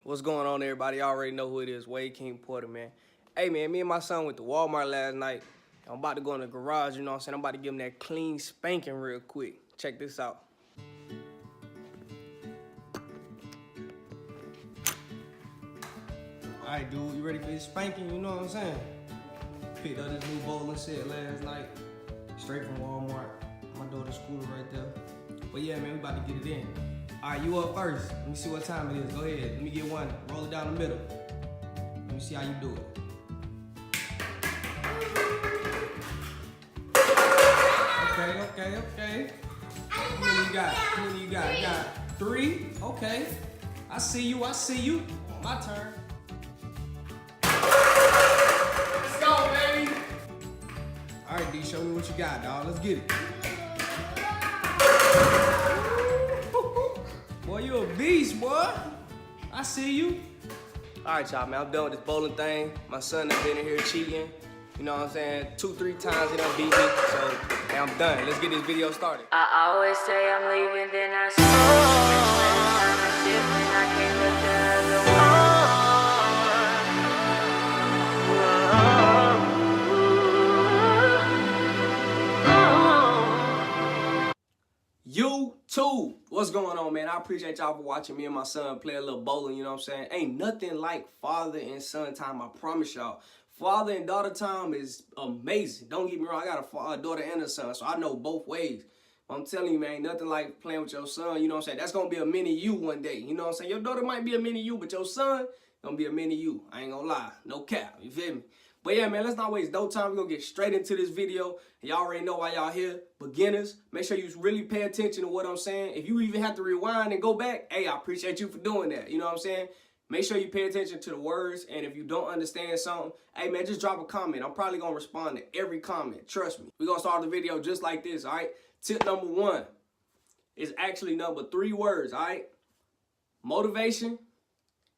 What's going on, everybody? Y'all already know who it is. Wade King Porter, man. Hey, man, me and my son went to Walmart last night. I'm about to go in the garage, you know what I'm saying? I'm about to give him that clean spanking real quick. Check this out. All right, dude, you ready for this spanking? You know what I'm saying? Picked up this new bowling set last night, straight from Walmart. My daughter's scooter right there. But yeah, man, we about to get it in. All right, you up first. Let me see what time it is. Go ahead. Let me get one. Roll it down the middle. Let me see how you do it. Okay. How many you got? How many you got? You got 3? Okay. I see you. My turn. Let's go, baby. All right, D, show me what you got, dog. Let's get it. Boy, you a beast, boy. I see you. All right, y'all, man. I'm done with this bowling thing. My son has been in here cheating. You know what I'm saying? 2-3 times he done beat me. So, hey, I'm done. Let's get this video started. I always say I'm leaving, then I smoke. I can't let the other YouTube, what's going on, man? I appreciate y'all for watching me and my son play a little bowling, you know what I'm saying? Ain't nothing like father and son time, I promise y'all. Father and daughter time is amazing. Don't get me wrong, I got a daughter and a son, so I know both ways. I'm telling you, man, ain't nothing like playing with your son, you know what I'm saying? That's gonna be a mini you one day, you know what I'm saying? Your daughter might be a mini you, but your son gonna be a mini you. I ain't gonna lie, no cap, you feel me? But yeah, man, let's not waste no time. We're going to get straight into this video. Y'all already know why y'all here. Beginners, make sure you really pay attention to what I'm saying. If you even have to rewind and go back, hey, I appreciate you for doing that. You know what I'm saying? Make sure you pay attention to the words. And if you don't understand something, hey, man, just drop a comment. I'm probably going to respond to every comment. Trust me. We're going to start the video just like this, all right? Tip number 1 is actually number 3 words, all right? Motivation,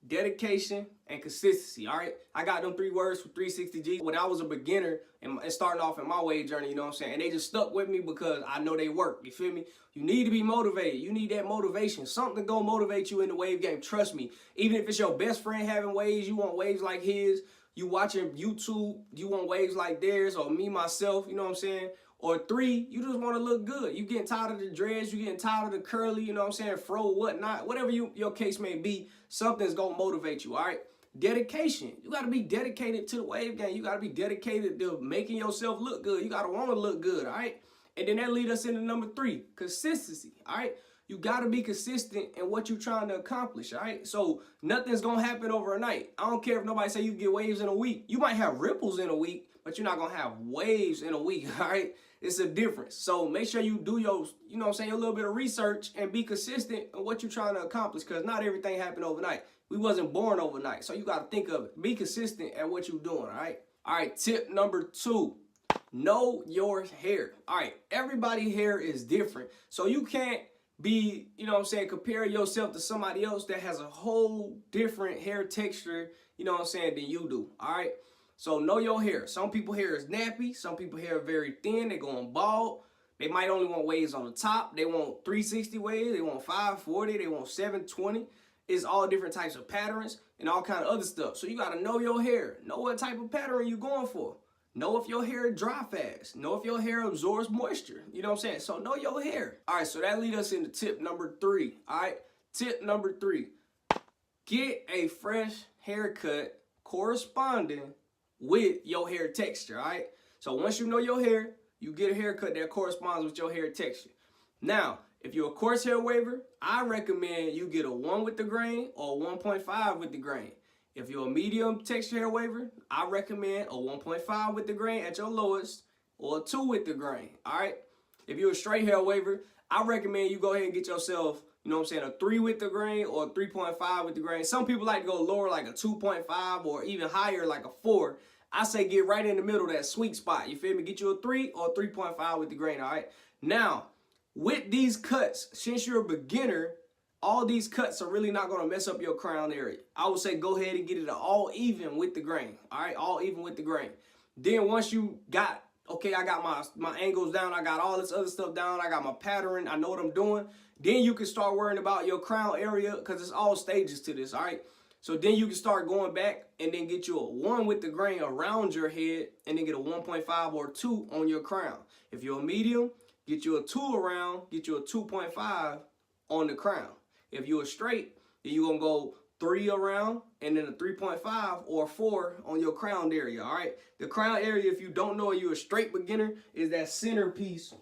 dedication, and consistency, all right? I got them 3 words for 360G when I was a beginner and starting off in my wave journey, you know what I'm saying? And they just stuck with me because I know they work, you feel me? You need to be motivated. You need that motivation. Something gonna motivate you in the wave game, trust me. Even if it's your best friend having waves, you want waves like his, you watching YouTube, you want waves like theirs, or me, myself, you know what I'm saying? Or 3, you just want to look good. You getting tired of the dreads, you getting tired of the curly, you know what I'm saying, fro, whatnot, whatever your case may be, something's going to motivate you, all right? Dedication. You got to be dedicated to the wave game. You got to be dedicated to making yourself look good. You got to want to look good, all right? And then that leads us into number 3, consistency, all right? You got to be consistent in what you're trying to accomplish, all right? So nothing's going to happen overnight. I don't care if nobody say you get waves in a week. You might have ripples in a week, but you're not going to have waves in a week, all right? It's a difference. So make sure you do your, you know what I'm saying, a little bit of research and be consistent in what you're trying to accomplish, because not everything happened overnight. We wasn't born overnight. So you got to think of it. Be consistent at what you're doing, all right? All right, tip number 2, know your hair. All right, everybody's hair is different. So you can't be, you know what I'm saying, compare yourself to somebody else that has a whole different hair texture, you know what I'm saying, than you do, all right? So know your hair. Some people hair is nappy. Some people hair very thin. They going bald. They might only want waves on the top. They want 360 waves. They want 540. They want 720. It's all different types of patterns and all kind of other stuff. So you got to know your hair. Know what type of pattern you going for. Know if your hair dry fast. Know if your hair absorbs moisture. You know what I'm saying? So know your hair. All right, so that leads us into tip number 3. All right, tip number 3. Get a fresh haircut corresponding with your hair texture, all right? So once you know your hair, you get a haircut that corresponds with your hair texture. Now, if you're a coarse hair waver, I recommend you get a 1 with the grain or 1.5 with the grain. If you're a medium texture hair waver, I recommend a 1.5 with the grain at your lowest or a 2 with the grain, all right? If you're a straight hair waver, I recommend you go ahead and get yourself, you know what I'm saying, a 3 with the grain or a 3.5 with the grain. Some people like to go lower, like a 2.5 or even higher, like a 4. I say get right in the middle, that sweet spot. You feel me? Get you a 3 or a 3.5 with the grain, all right? Now, with these cuts, since you're a beginner, all these cuts are really not going to mess up your crown area. I would say go ahead and get it all even with the grain, all right? All even with the grain. Then once you got, okay, I got my angles down, I got all this other stuff down, I got my pattern, I know what I'm doing, then you can start worrying about your crown area, because it's all stages to this, all right? So then you can start going back and then get you a 1 with the grain around your head and then get a 1.5 or 2 on your crown. If you're a medium, get you a 2 around, get you a 2.5 on the crown. If you're a straight, then you're going to go 3 around and then a 3.5 or 4 on your crown area, all right? The crown area, if you don't know you're a straight beginner, is that center piece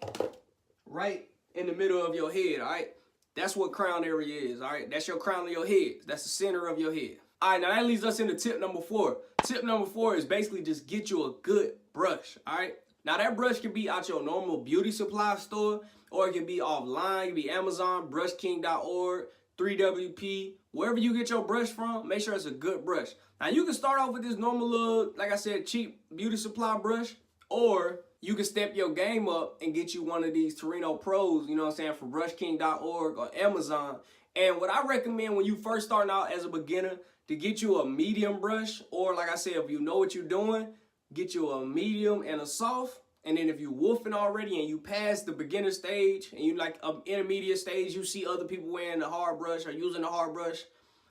right in the middle of your head, all right? That's what crown area is, all right? That's your crown of your head. That's the center of your head. All right, now that leads us into tip number 4. Tip number 4 is basically just get you a good brush, all right? Now that brush can be out your normal beauty supply store, or it can be offline. It can be Amazon, brushking.org, 3WP, wherever you get your brush from, make sure it's a good brush. Now you can start off with this normal little, like I said, cheap beauty supply brush, or you can step your game up and get you one of these Torino Pros, you know what I'm saying, from brushking.org or Amazon. And what I recommend when you first starting out as a beginner, to get you a medium brush, or like I said, if you know what you're doing, get you a medium and a soft. And then if you woofing already and you pass the beginner stage and you like an intermediate stage, you see other people wearing the hard brush or using the hard brush,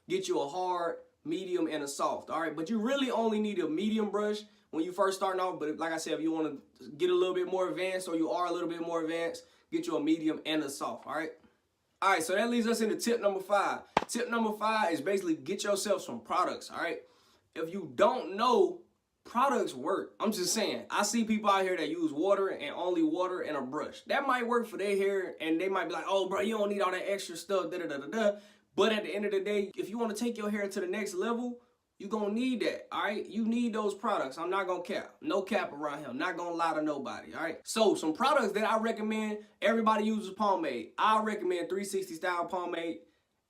get you a hard, medium, and a soft, all right? But you really only need a medium brush when you first starting off. But like I said, if you want to get a little bit more advanced, or you are a little bit more advanced, get you a medium and a soft, all right? All right, so that leads us into tip number 5. Tip number 5 is basically get yourself some products, all right? If you don't know, products work. I'm just saying, I see people out here that use water and only water and a brush. That might work for their hair, and they might be like, oh, bro, you don't need all that extra stuff, da-da-da-da-da. But at the end of the day, if you want to take your hair to the next level, you're going to need that, all right? You need those products. I'm not going to cap. No cap around here. I'm not going to lie to nobody, all right? So some products that I recommend, everybody uses pomade. I recommend 360 style pomade,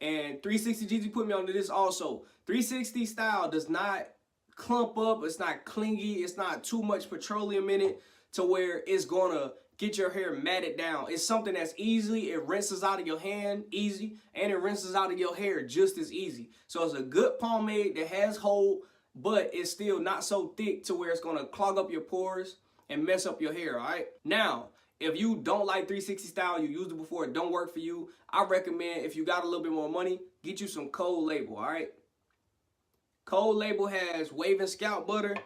and 360 GG put me onto this also. 360 style does not clump up. It's not clingy. It's not too much petroleum in it to where it's going to get your hair matted down. It's something that's easy. It rinses out of your hand easy, and it rinses out of your hair just as easy. So it's a good pomade that has hold, but it's still not so thick to where it's going to clog up your pores and mess up your hair, all right? Now, if you don't like 360 style, you used it before, it don't work for you, I recommend, if you got a little bit more money, get you some Cold Label, all right? Cold Label has waving scalp butter,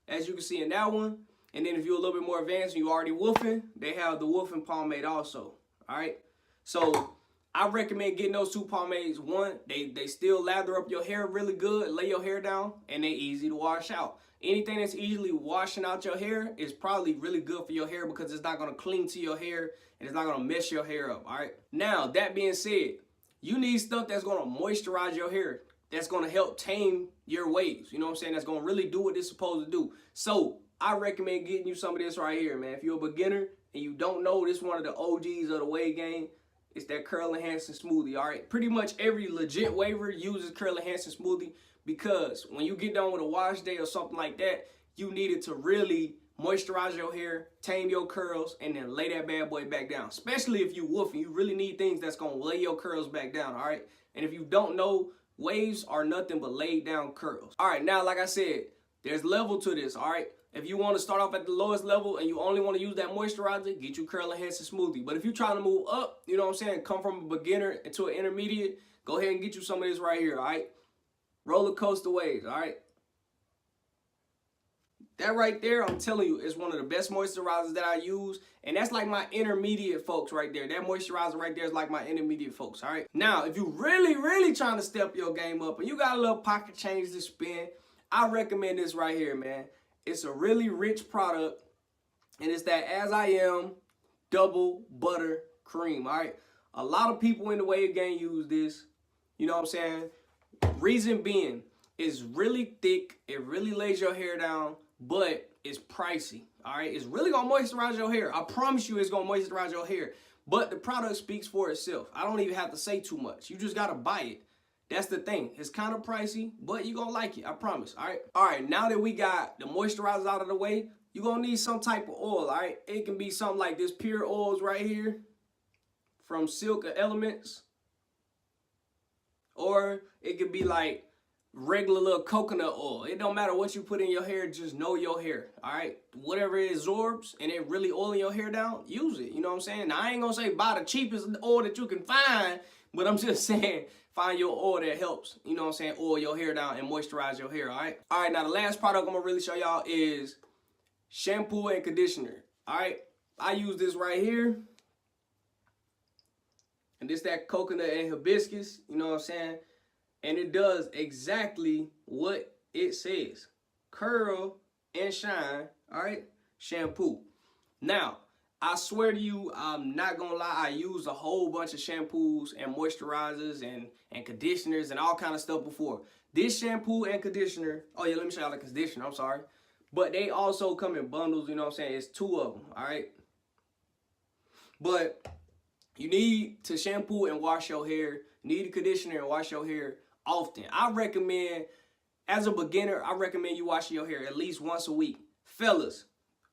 as you can see in that one. And then if you're a little bit more advanced and you already woofing, they have the woofing pomade also, all right? So I recommend getting those 2 pomades. One, they still lather up your hair really good, lay your hair down, and they're easy to wash out. Anything that's easily washing out your hair is probably really good for your hair because it's not going to cling to your hair and it's not going to mess your hair up, all right? Now, that being said, you need stuff that's going to moisturize your hair, that's going to help tame your waves, you know what I'm saying? That's going to really do what it's supposed to do. So I recommend getting you some of this right here, man. If you're a beginner and you don't know, this is one of the OGs of the wave game. It's that Curl Enhancing Smoothie, all right? Pretty much every legit waver uses Curl Enhancing Smoothie because when you get done with a wash day or something like that, you need it to really moisturize your hair, tame your curls, and then lay that bad boy back down. Especially if you woofing, you really need things that's going to lay your curls back down, all right? And if you don't know, waves are nothing but laid down curls. All right, now, like I said, there's level to this, all right? If you want to start off at the lowest level and you only want to use that moisturizer, get you Curl Enhancing Smoothie. But if you're trying to move up, you know what I'm saying, come from a beginner into an intermediate, go ahead and get you some of this right here, all right? Roller Coaster Waves, all right? That right there, I'm telling you, is one of the best moisturizers that I use. And that's like my intermediate folks right there. That moisturizer right there is like my intermediate folks, all right? Now, if you really trying to step your game up and you got a little pocket change to spend, I recommend this right here, man. It's a really rich product, and it's that As I Am Double Butter Cream, all right? A lot of people in the wave game use this, you know what I'm saying? Reason being, it's really thick, it really lays your hair down, but it's pricey, all right? It's really gonna moisturize your hair. I promise you it's gonna moisturize your hair, but the product speaks for itself. I don't even have to say too much. You just gotta buy it. That's the thing. It's kind of pricey, but you're going to like it. I promise. All right. All right. Now that we got the moisturizers out of the way, you're going to need some type of oil. All right. It can be something like this pure oils right here from Silk Elements. Or it could be like regular little coconut oil. It don't matter what you put in your hair. Just know your hair. All right. Whatever it absorbs and it really oiling your hair down, use it. You know what I'm saying? Now, I ain't going to say buy the cheapest oil that you can find, but I'm just saying, Find your oil that helps, you know what I'm saying, oil your hair down and moisturize your hair, all right? All right, now the last product I'm gonna really show y'all is shampoo and conditioner, all right? I use this right here. And this that coconut and hibiscus, you know what I'm saying? And it does exactly what it says. Curl and shine, all right? Shampoo. Now, I swear to you, I'm not gonna lie, I used a whole bunch of shampoos and moisturizers and conditioners and all kind of stuff before. This shampoo and conditioner, oh yeah, let me show y'all the conditioner, I'm sorry. But they also come in bundles, you know what I'm saying? It's 2 of them, all right? But you need to shampoo and wash your hair. You need a conditioner and wash your hair often. I recommend, as a beginner, I recommend you washing your hair at least once a week. Fellas,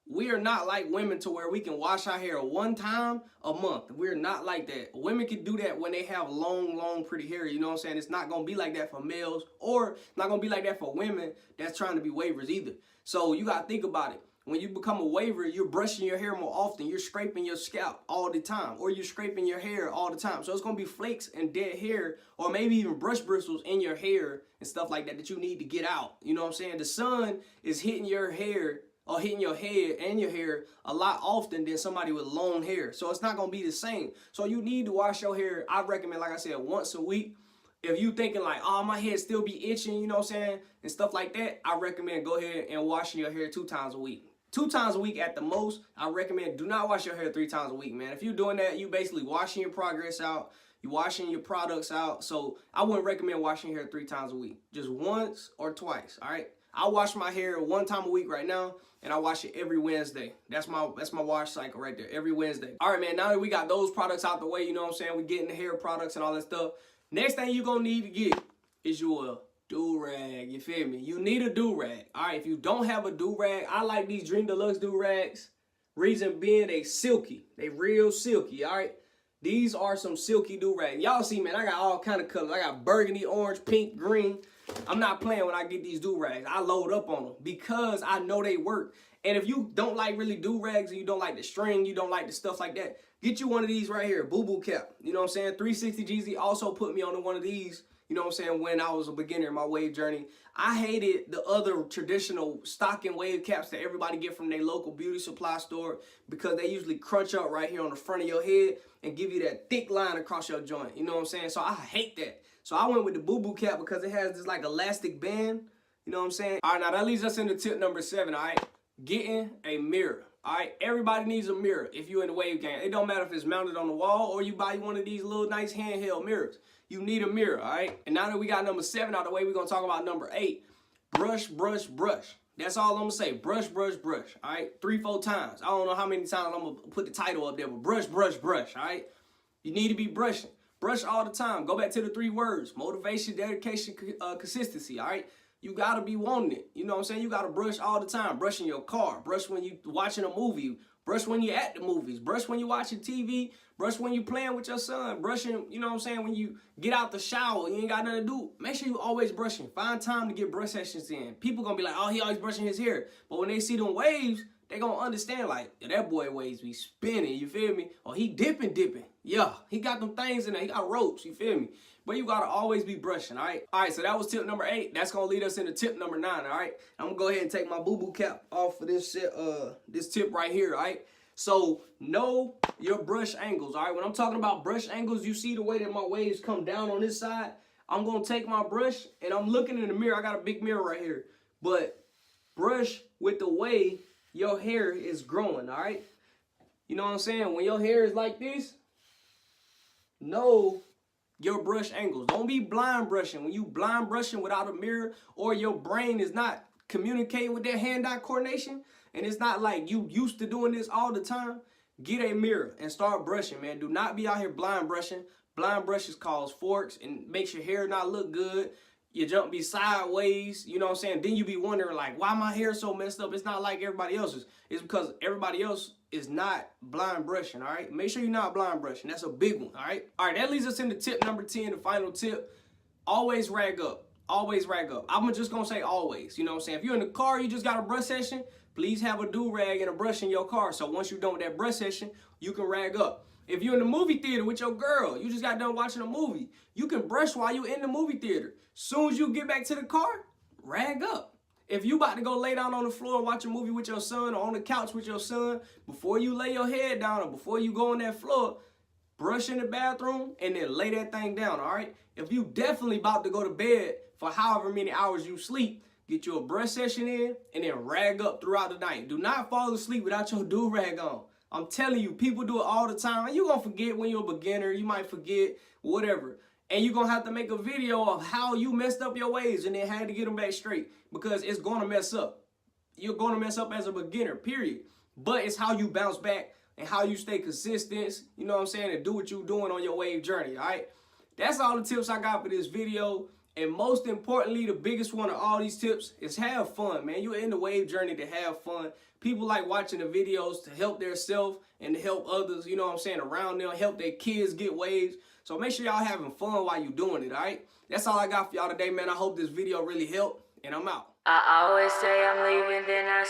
we are not like women to where we can wash our hair 1 time a month. We're not like that. Women can do that when they have long, pretty hair. You know what I'm saying? It's not going to be like that for males, or not going to be like that for women that's trying to be wavers either. So you got to think about it. When you become a waver, you're brushing your hair more often. You're scraping your scalp all the time, or you're scraping your hair all the time. So it's going to be flakes and dead hair, or maybe even brush bristles in your hair and stuff like that you need to get out. You know what I'm saying? The sun is hitting your hair or hitting your head and your hair a lot often than somebody with long hair. So it's not going to be the same. So you need to wash your hair, I recommend, like I said, once a week. If you thinking like, oh, my head still be itching, you know what I'm saying, and stuff like that, I recommend go ahead and washing your hair 2 times a week. 2 times a week at the most. I recommend do not wash your hair 3 times a week, man. If you're doing that, you basically washing your progress out. You washing your products out. So I wouldn't recommend washing your hair 3 times a week. Just once or twice, all right? I wash my hair 1 time a week right now, and I wash it every Wednesday. That's my wash cycle right there, every Wednesday. All right, man, now that we got those products out the way, you know what I'm saying, we getting the hair products and all that stuff. Next thing you're going to need to get is your do-rag, you feel me? You need a do-rag. All right, if you don't have a do-rag, I like these Dream Deluxe do-rags. Reason being, they silky. They real silky, all right? These are some silky do-rags. Y'all see, man, I got all kind of colors. I got burgundy, orange, pink, green. I'm not playing when I get these do-rags. I load up on them because I know they work. And if you don't like really do-rags and you don't like the string, you don't like the stuff like that, get you one of these right here, Boo Boo Cap. You know what I'm saying? 360 GZ also put me on one of these, you know what I'm saying, when I was a beginner in my wave journey. I hated the other traditional stocking wave caps that everybody get from their local beauty supply store because they usually crunch up right here on the front of your head and give you that thick line across your joint. You know what I'm saying? So I hate that. So I went with the Boo Boo Cap because it has this like elastic band. You know what I'm saying? All right, now that leads us into tip number 7, all right? Getting a mirror. All right, everybody needs a mirror if you're in the wave game. It don't matter if it's mounted on the wall or you buy one of these little nice handheld mirrors. You need a mirror, all right? And now that we got number 7 out of the way, we're going to talk about number 8. Brush, brush, brush. That's all I'm going to say. Brush, brush, brush, all right? 3-4 times. I don't know how many times I'm going to put the title up there, but brush, brush, brush, all right? You need to be brushing. Brush all the time. Go back to the 3 words. Motivation, dedication, consistency, all right? You got to be wanting it. You know what I'm saying? You got to brush all the time. Brush in your car. Brush when you watching a movie. Brush when you're at the movies. Brush when you're watching TV. Brush when you're playing with your son. Brushing, you know what I'm saying, when you get out the shower. You ain't got nothing to do. Make sure you always brushing. Find time to get brush sessions in. People going to be like, oh, he always brushing his hair. But when they see them waves, they going to understand like, yeah, that boy waves be spinning. You feel me? Or he dipping. Yeah, he got them things in there. He got ropes. You feel me? But you got to always be brushing, all right? All right, so that was tip number 8. That's going to lead us into tip number 9, all right? I'm going to go ahead and take my Boo Boo Cap off of this tip right here, all right? So know your brush angles, all right? When I'm talking about brush angles, you see the way that my waves come down on this side? I'm going to take my brush, and I'm looking in the mirror. I got a big mirror right here. But brush with the way your hair is growing, all right? You know what I'm saying? When your hair is like this, know your brush angles. Don't be blind brushing. When you blind brushing without a mirror or your brain is not communicating with that hand-eye coordination and it's not like you used to doing this all the time, get a mirror and start brushing, man. Do not be out here blind brushing. Blind brushes cause forks and makes your hair not look good. Your jump be sideways, you know what I'm saying? Then you be wondering like, why my hair so messed up? It's not like everybody else's. It's because everybody else is not blind brushing, all right? Make sure you're not blind brushing. That's a big one, all right? All right, that leads us into tip number 10, the final tip. Always rag up. Always rag up. I'm just gonna say always. You know what I'm saying? If you're in the car, you just got a brush session, please have a do-rag and a brush in your car. So once you're done with that brush session, you can rag up. If you're in the movie theater with your girl, you just got done watching a movie, you can brush while you're in the movie theater. Soon as you get back to the car, rag up. If you about to go lay down on the floor and watch a movie with your son or on the couch with your son, before you lay your head down or before you go on that floor, brush in the bathroom and then lay that thing down, all right? If you definitely about to go to bed for however many hours you sleep, get you a brush session in and then rag up throughout the night. Do not fall asleep without your do-rag on. I'm telling you, people do it all the time. You're going to forget when you're a beginner. You might forget, whatever. And you're going to have to make a video of how you messed up your ways and then had to get them back straight because it's going to mess up. You're going to mess up as a beginner, period. But it's how you bounce back and how you stay consistent, you know what I'm saying, and do what you're doing on your wave journey, all right? That's all the tips I got for this video. And most importantly, the biggest one of all these tips is have fun, man. You're in the wave journey to have fun. People like watching the videos to help their self and to help others, you know what I'm saying, around them, help their kids get waves. So make sure y'all having fun while you're doing it, all right? That's all I got for y'all today, man. I hope this video really helped, and I'm out. I always say I'm leaving, then I